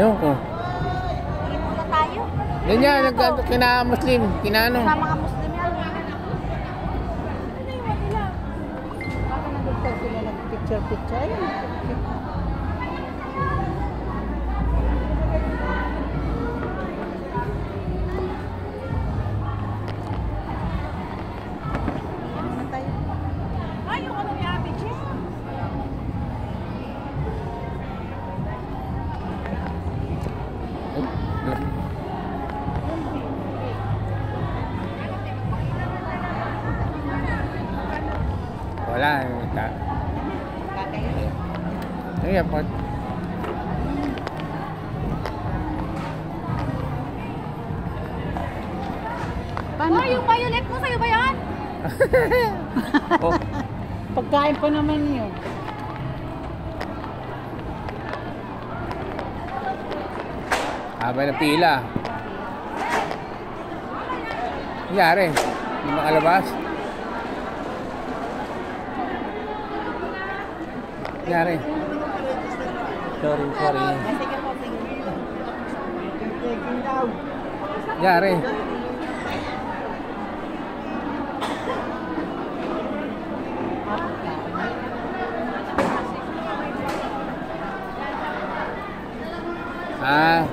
Ewan ko. Hindi muna tayo. Ganyan, kina-Muslim. Kina-ano. Sa mga Muslim yan. Baka nandito sila nag-picture-picture. Wala. Sige po. Paano? Oh, yung violet mo sa'yo ba yan? Oh. Pagkain pa naman yun. Habang na pila. Nangyari. Hindi makalabas. Nangyari. Sorry. Nangyari. Ah.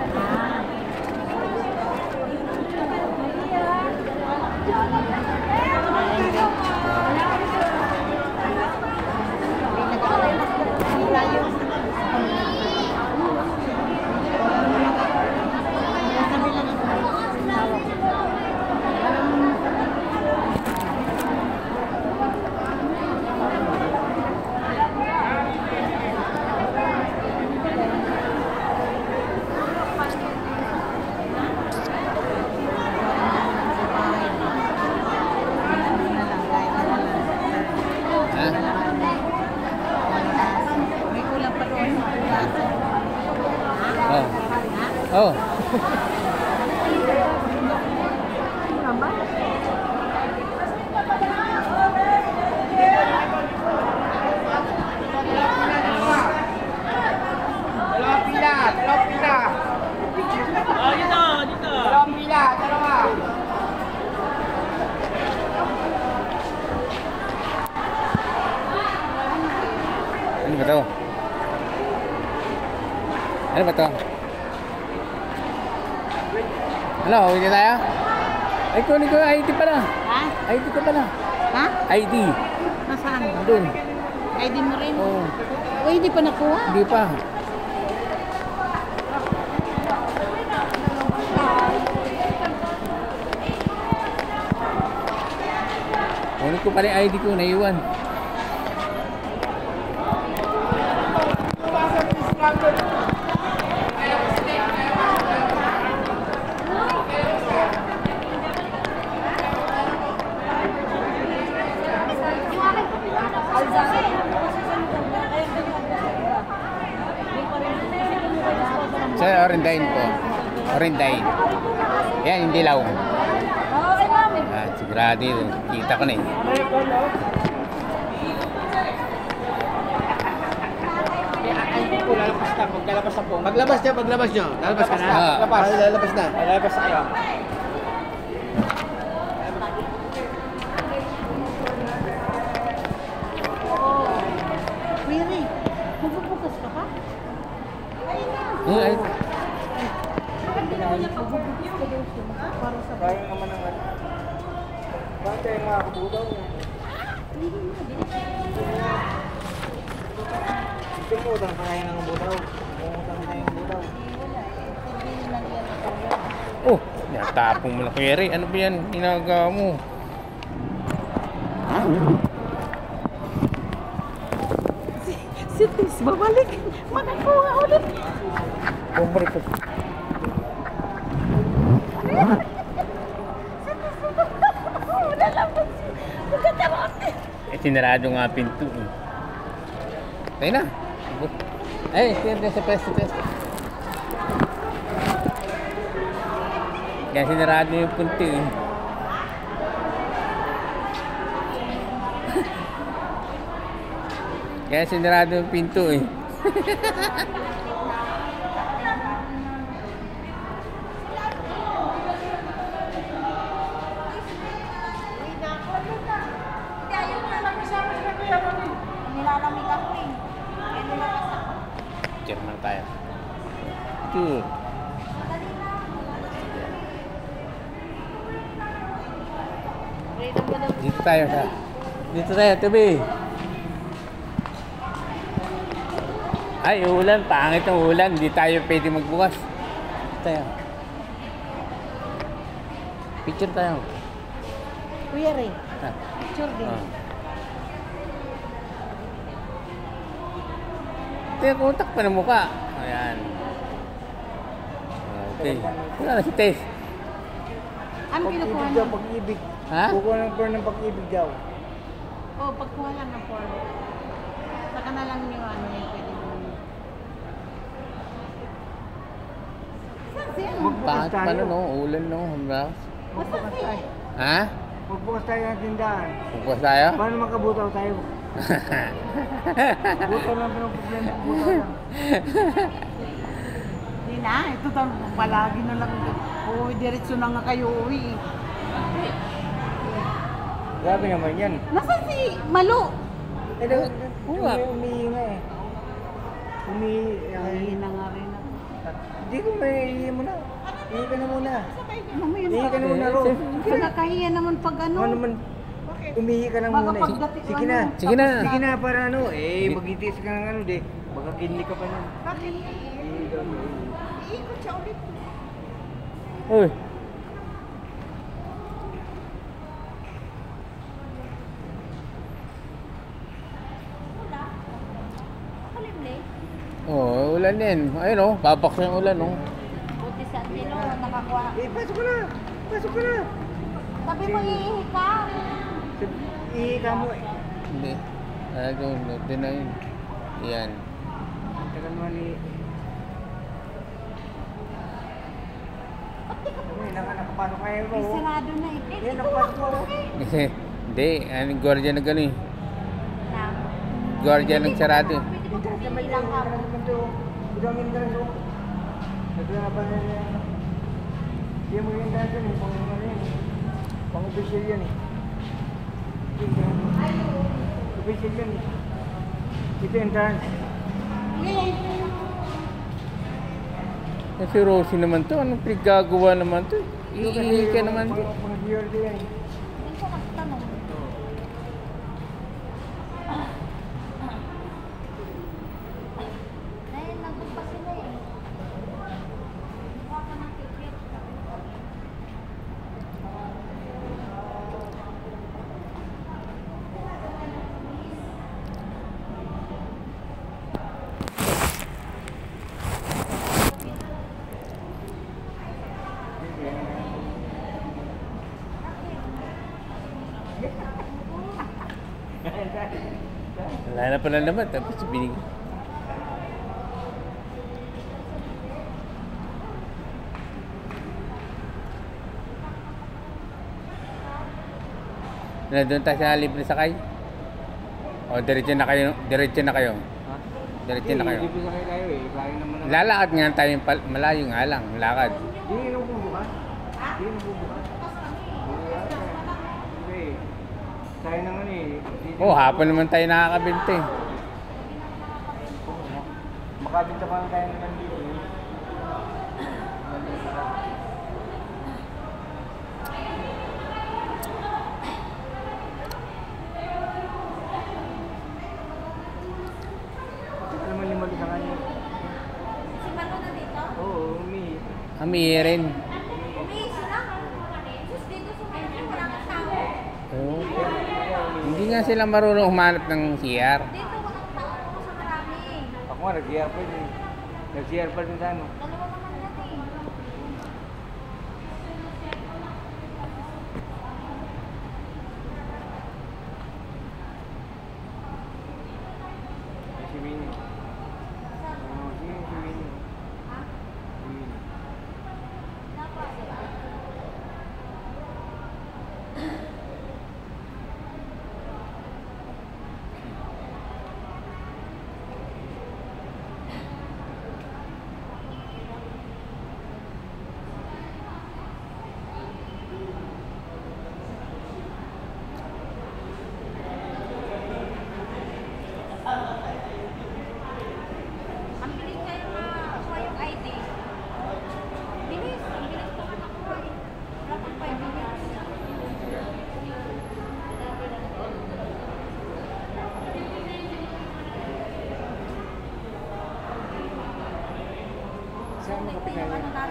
Oh. Dalawang pila. Oh, dito. Dalawang pila, dalawa. Ano ba to? Ano ba to? Ano, uwi na tayo? Ay, kunin ko ID pala. Ha? ID ko pala. Ha? ID. Nasaan? Doon. ID mo rin? Oo. Uy, hindi pa nakuha. Hindi pa. Kunin ko pala yung ID ko, naiwan. Sir, Orendain po. Orendain. Yan, yung dilaw. Ah, sigurado yun. Kita ko na eh. Lalabas na, maglalabas na po. Maglabas nyo. Lalabas ka na. Lalabas na. Lalabas na kayo. Mary, magbubukas ka pa? Ay. Parang naman ang ano. Bakit tayo mga kabudaw niya? Pingutang pa kayo ng budaw. Pingutang pa kayo ng budaw. Oh, natapong mo na Kuya Ray. Ano ba yan? Ginagawa mo? Si Tis, babalik. Makakuha ulit. Pobre ko. Eh, sinarado nga pinto eh. Tayo na. Ay, sa pesto. Kaya sinarado yung pinto eh. Kaya sinarado yung pinto eh. Dito tayo sa. Dito tayo, tabi. Ay, ulan. Pangit ang ulan. Hindi tayo pwede magbukas. Dito tayo. Picture tayo. Kuya Ray, Ah. picture din. Ah. Ito yung utak pa ng mukha. Ayan. Okay. Wala na si Tess. Ano kinukuha Pag-ibig niyo? daw, pag-ibig. Ha? Kukuha ng form ng pag-ibig daw. Oh, pagkuha lang ng form. Saka na lang niyo ano yung pwede mo. Saan siya? Magbukas Pangit pa tayo. no? Ulan no? Hanggang. Magbukas tayo. Ha? Magbukas tayo ng tindahan. Bukas tayo? Paano makabutaw tayo? Butaw lang pero problema. Butaw lang. Hindi na, ito palagi na lang. Uwi, diretso na nga kayo uwi. Grabe naman yan. Nasaan si Malu? Umihi nga eh. Umihi. Ay, na nga rin ako. Hindi ko may ihi mo na. Ihi ka na muna. Ano mo yun? Ihi ka na muna, Ro. Nakahiya naman pag ano. Ano naman? Umihi ka na Baka muna eh. pagdating Sige ano. na. Sige na. Sige na para ano. Magitiis ka ng ano de. Baka kinli ka pa nun. Bakit? Ihi ka na. Iikot siya ulit. Uy. Oh, ulan din. Ayun oh, babaksa yung ulan oh. Buti sa Antino, nakakuha. Pasok ka na. Pasok ka na. Sabi mo iihi ka. Ihi ka mo eh. Hindi. Doon na yun. Yan. Tagal mo ni... Nakapasok kayo mo. Ay, sarado na eh. Yan, nakapasok mo. Hindi, ano guardia na gano'n eh. Na. Guardia ng sarado eh. Pwede mo bumili lang ako. Budangin ka lang. Naglaban na yan. Hindi mo yung dyan eh. Pang ano yan eh. Pang official yan eh. Official yan eh. Ito yung dance. Kasi Rosie naman to, anong pinagagawa naman to? Iihi ka naman to. Pang year yan eh. Hindi ko nagtanong. Dahil nagpunta sila eh. Mukha ka ng kikit. Wala na pala naman, tapos binig. Na doon tayo sa libre sakay? O diretso na kayo? Diretso na kayo? Diretso na kayo? Hindi sa kayo tayo eh. Layo naman ang... Lalakad nga tayo, malayo nga lang, lakad. Hindi nung bubukas. Hindi nung bubukas. Hindi. Tayo naman eh. Oh, hapon naman tayo nakakabinte. Makabinta pa lang tayo naman dito eh. Ito naman yung mali sa kanya. Si Mano na dito? Oo, umi. Kami rin. May sila. Sus, dito sa kanya, walang tao. Oh. Hindi nga sila marunong humanap ng CR. Dito walang tao sa marami. Ako nga, nag-CR pa din. Nag-CR pa din sa ano. Dalawa naman yan eh. Si Winnie. Oo, si Winnie. Si Winnie.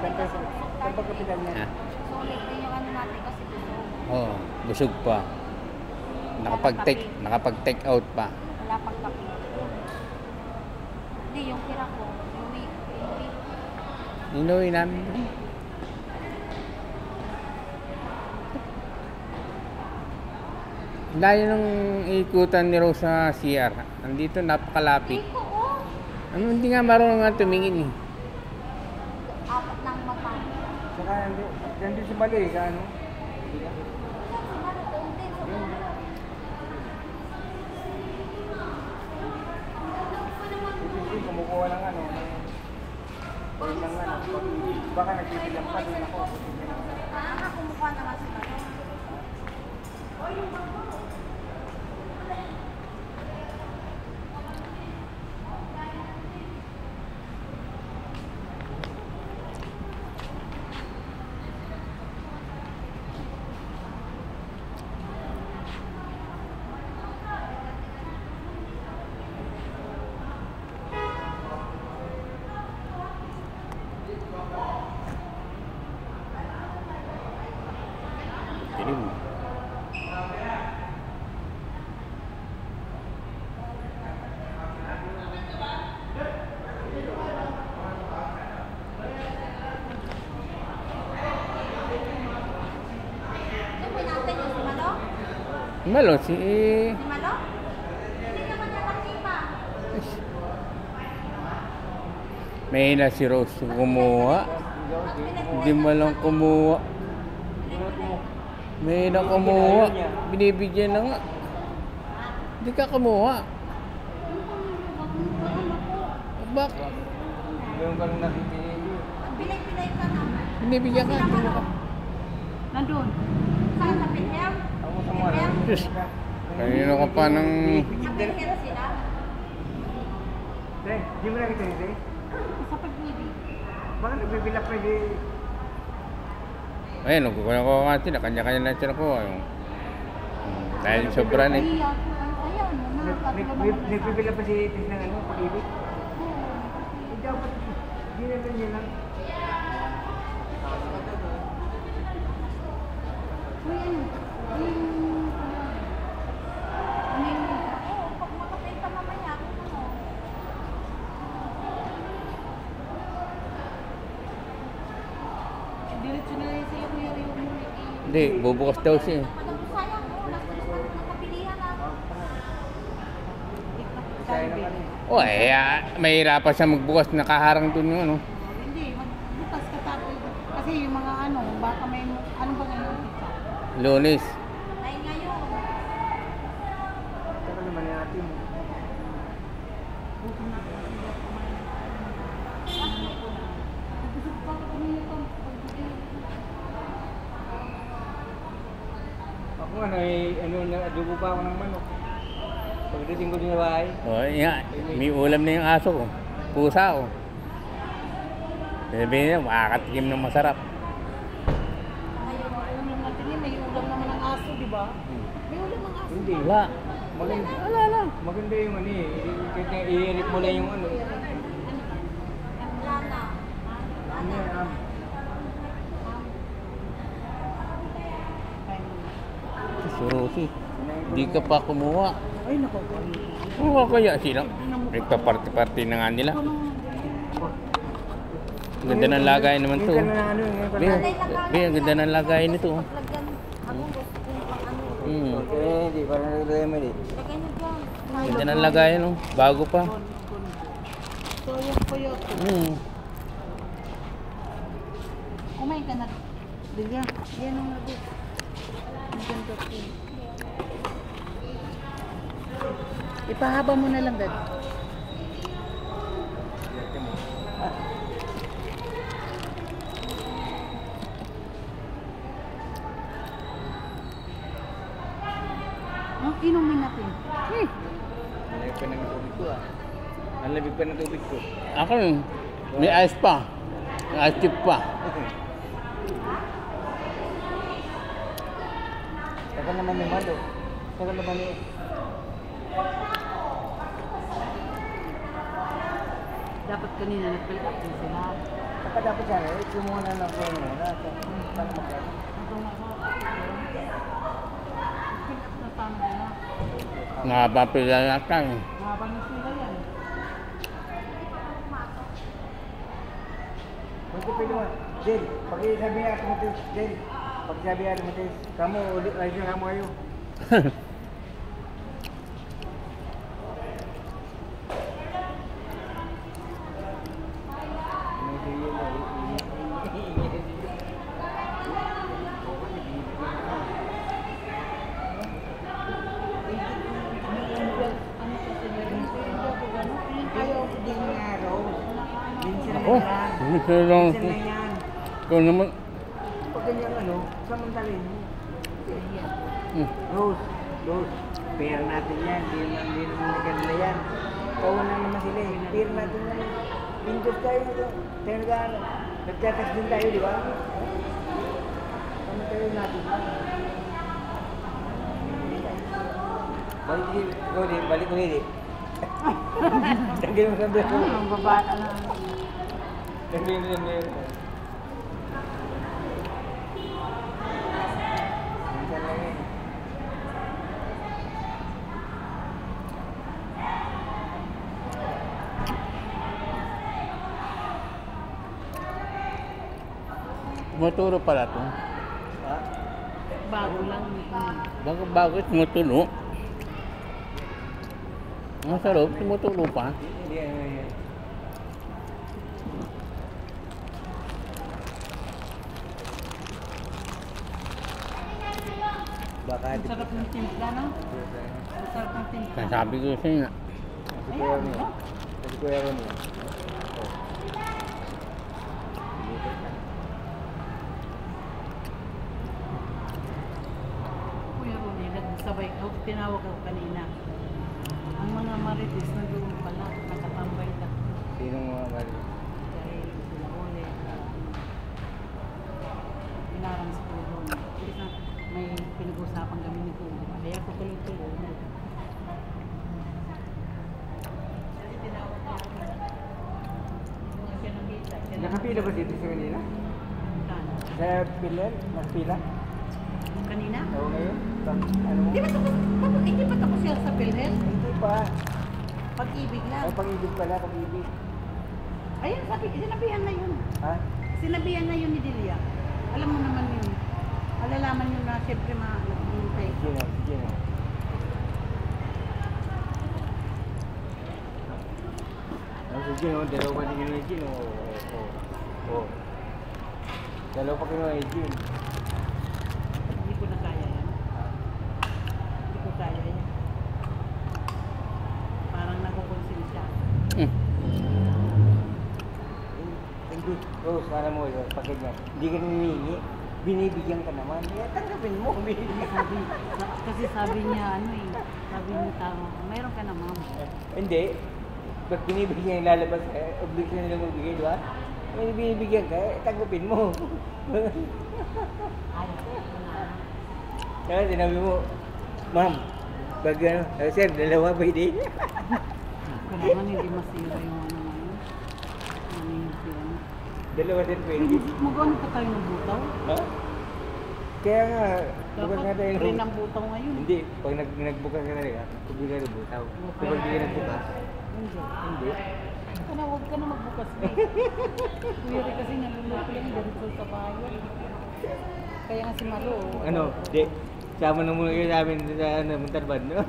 Saan ba kapital niya? Ha? Sulit din yung ano natin kasi busog. Oh, busog pa. Nakapag-take out pa. Wala pang kape. Hindi, yung tira ko. Inuwi namin. Layo nung ikutan ni Rose sa CR. Nandito napakalapit. Iko, oh. Ano, hindi nga marunong nga tumingin eh. Apat ng mata. Saka nandun si Mali, sa ano? Siguro doon din. Hindi, kumukuha ng ano. Ng ano. Baka nagbibilang pa din ako. Kumukha naman sila. Dilim. Sabi natin yung si Malo? Malo, si... Si Malo? Hindi naman niya nakita. May na si Rose kumuha. Hindi mo lang kumuha. May na kumuha. Binibigyan na nga. Hindi ka kumuha. Bak? Yung ka nung nakikili. Pilay-pilay ka na. Binibigyan ka. Kumuha. Nandun. Saan sa Pinhel? Ako sa mga lang. Diyos. Kanina ka pa ng... Sa Pinhel sila? Dre, di mo nakita ni Dre? Sa pag-ibig. Baka nagbibilak pa di... Ayun, nagkukuha ko nga sila. Kanya-kanya lang sila ko. Dahil sobra na eh. Ayaw mo na. Nagbibilak pa si Tis ng ano, pag-ibig. Dapat, di naman yun lang. Pag makapay ka mamaya, Diretso na rin sa'yo, Kuya Rio. Hindi, bubukas daw siya eh. sayang mo. Last Christmas na kapilihan na. Kaya naman eh. O mahirapan siya magbukas. Nakaharang dun yung ano. Hindi, magbukas ka tapos. Kasi yung mga ano, baka may, ano ba ngayon pizza? Lunes. Ay ngayon. Saka naman yung atin. Bukan na ako. Hindi ako kumain. Busog pa ako nito. Ako nga, adobo pa ako ng manok. Pagdating ko din sa bahay. O, may ulam na yung aso ko. Pusa ko. Sabihin niya, makakatikim ng masarap. Ngayon, ulam natin eh, may ulam naman ng aso, di ba? May ulam ng aso. Hindi. Wala. Maganda. Wala lang. Maganda yung ano eh. I-edit mo lang yung ano. Lana. Ano yan, Surusi. Hindi ka pa kumuha. Ay, naku. Oo, kaya sila. Nagpa-party-party na nga nila. Ganda ng lagay naman to. Minsan na ano, ngayon pa na. Ang ganda ng lagay nito. Paglagyan. Ako gusto kong pang ano. Hindi, parang naglagay mo din. Lagay nyo dyan. Ganda ng lagay, no? Bago pa. So, yung kuyo. Kumain ka na. Dilya, yan ang lagot. Ang ganda ko. Ipahaba mo na lang, Dad. Inumin natin. Nalabig pa ng tubig ko ah. Nalabig pa ng tubig ko. Ako, may ice pa. May ice tube pa. Saka naman yung malo. Saka naman yung... Dapat kanina nag-fill up din sila. Dapat sana, kumuha na lang ko muna. Para magkano. Ito nga ako. Nasama din na. Nakapapila yata eh. Mapanis nila yan. Kung pwede mo, Jel, pag sabi niya Armatis, Jel, pag sabi niya Armatis, kamu, ulit, ayos na kamu kayo. Ayaw ko din nga raw. Ako, hindi sila lang. Minsan na yan. Ikaw naman. Pag ganyan ano, samantalin mo. Rose, pera natin yan, hindi naman naganda yan. Kawan na naman sila eh, pera natin yan. Pintos tayo nito, tayo nagtatas din tayo, di ba? Samantalin natin. Balik ko din. Tanggal mo sabi ko. Ang babata na. Tanggal mo sabi ko. Minsan lang eh. Tumuturo pala to. Ha? Bago lang. Bakit tumutulo? Ang sarap, tumutulo pa. Hindi, ano yan. Baka Ang sarap ng timpla, no? Ang sarap ng timpla. Sabi ko sa inyo. Kasi kuya mo yan. Kasi kuya mo yan. Kuya Rony, nagsabay ako, tinawag ako kanina. Ang mga marites na doon pala, nakatambay lang. Sinong mga mali? Dahil sila ulit. Inarang sa Kuya Rony. Hindi na may pinag-usapan kami ni Kuya. Kaya ako tuloy-tuloy. Kasi tinawag ko ako. Hindi siya nakita. Nakapila ba dito sa kanina? Kano? Sa pilan? Nakapila? Kanina? Oo ngayon? Ano mo? Hindi pa tapos siya sa PhilHealth? Hindi pa. Pag-ibig lang. Ay, pag-ibig pala, pag-ibig. Ayun, sinabihan na yun. Ha? Sinabihan na yun ni Delia. Alam mo naman yun. Alalaman yun na siyempre maghihintay. Sige na. Sige na, dalawa pa din yung Gin. Oo. Dalawa pa kinuha yung Gin. Hindi ko na kaya yan. Hindi ko kaya yan. Parang nagkukonsensya. Hindi. Rose, alam mo yun, pag ganyan. Hindi ka ninihingi. Binibigyan ka naman. Kaya tanggapin mo, binibigyan ka. Kasi sabi niya, sabi niya tama, mayroon ka na ma'am. Hindi. Pag binibigyan, lalabas ka, obligasyon nila magbigay, di ba? May binibigyan ka, tanggapin mo. Kaya sinabi mo, ma'am, pag ano, sir, dalawa pwede. Kung naman hindi masira yung ano ngayon. Ano yung sira. Dalawa din pwede. Magano pa tayo ng butaw? Ha? Kaya nga, bukas nga Dapat tayo. free ng butaw ngayon. Hindi, pag nagbukas ka na rin, pagbigay ng butaw. Kapag hindi ka nagbukas, hindi. Kana, huwag ka na magbukas na eh. Kuya rin kasi naluluto lang ganito sa bayan. Kaya nga si Malo. Ano, di, sama na muna kayo sa amin sa ano, Montalban, no?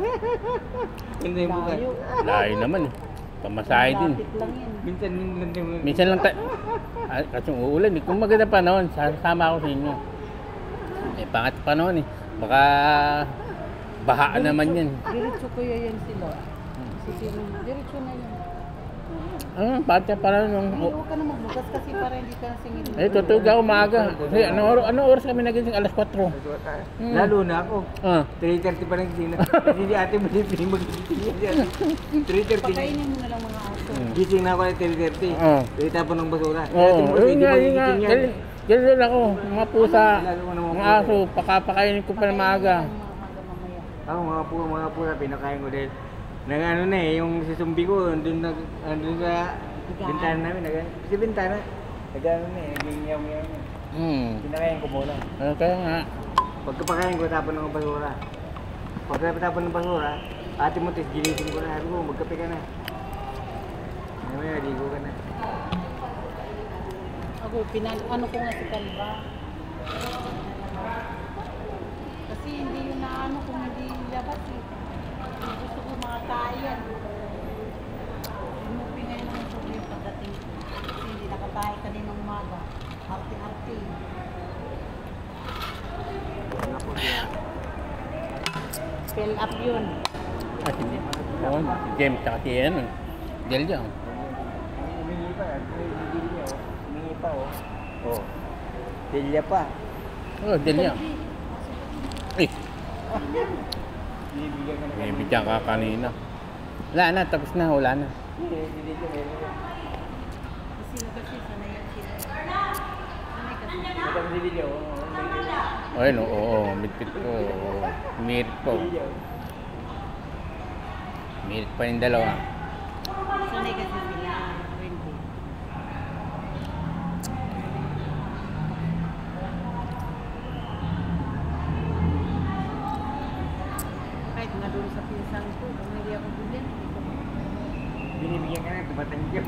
Hindi yung bukas. Layo. Layo naman eh. Pamasahe din. Lapit lang yan. Minsan lang tayo. Kasi uulan eh. Kung maganda panahon, sasama ako sa inyo. Eh, pangat panahon eh. Baka baha naman yan. Diretso kuya yan sila. Diretso na yan. Pati para nung... Huwag ka na magbukas kasi para hindi ka singin. tutulog ako maaga. Kasi anong oras kami nagising? Alas 4. Lalo na ako. 3:30 pa lang gising na. Kasi hindi ate mo din magigising yan. 3:30 na. Pakainin mo na lang mga aso. Gising na ako ng 3:30. Pwede tapon ng basura. Oo. Hindi mo Yun nga. magigising yan. Ganun ako. Mga pusa. Lalo ko na mga Mga aso. Pakapakainin ko pa na maaga. Mamaya. Ako mga pula, pinakain ko dahil nang ano na eh, yung sisumbi ko, andun sa bintana namin, sa bintana. Nagano na eh, naging yaw-yaw na. Kinakain ko muna. Kaya nga. Pagkapakain ko, tapon ng basura. Pagkapatapon ng basura, ate mo, ginising ko na. Sabi ko, magkape ka na. Ngayon, naligo ka na. Ako, ano ko nga si Kalba. Kasi hindi yun na ano kung hindi labas eh. Gusto ko mga tayan. Inupi ngayon ang problema pagdating ko. Kasi hindi nakatayo kaninang umaga. Arte-arte. Wala po siya. Fill up yun. Hindi. Oo, si James tsaka si ano. Delia. Humingi pa. Humingi pa, oh. Oh. Delia pa. Oh, Delia. Eh, Bibigyan ka na may bigyan ka kanina. Wala na, tapos na, wala na. Hindi ka meron. Kasi kasi sanay yan sila. Sanay kasi. Ito ang video. Ayun, oo, midpit ko. Mirit po. Mirit pa yung dalawa. Sanay kasi sila. Wendy. Kahit nga doon sa pinsan ko, kung hindi ako bilhin, hindi ko Binibigyan ka na, tumatanggi ka.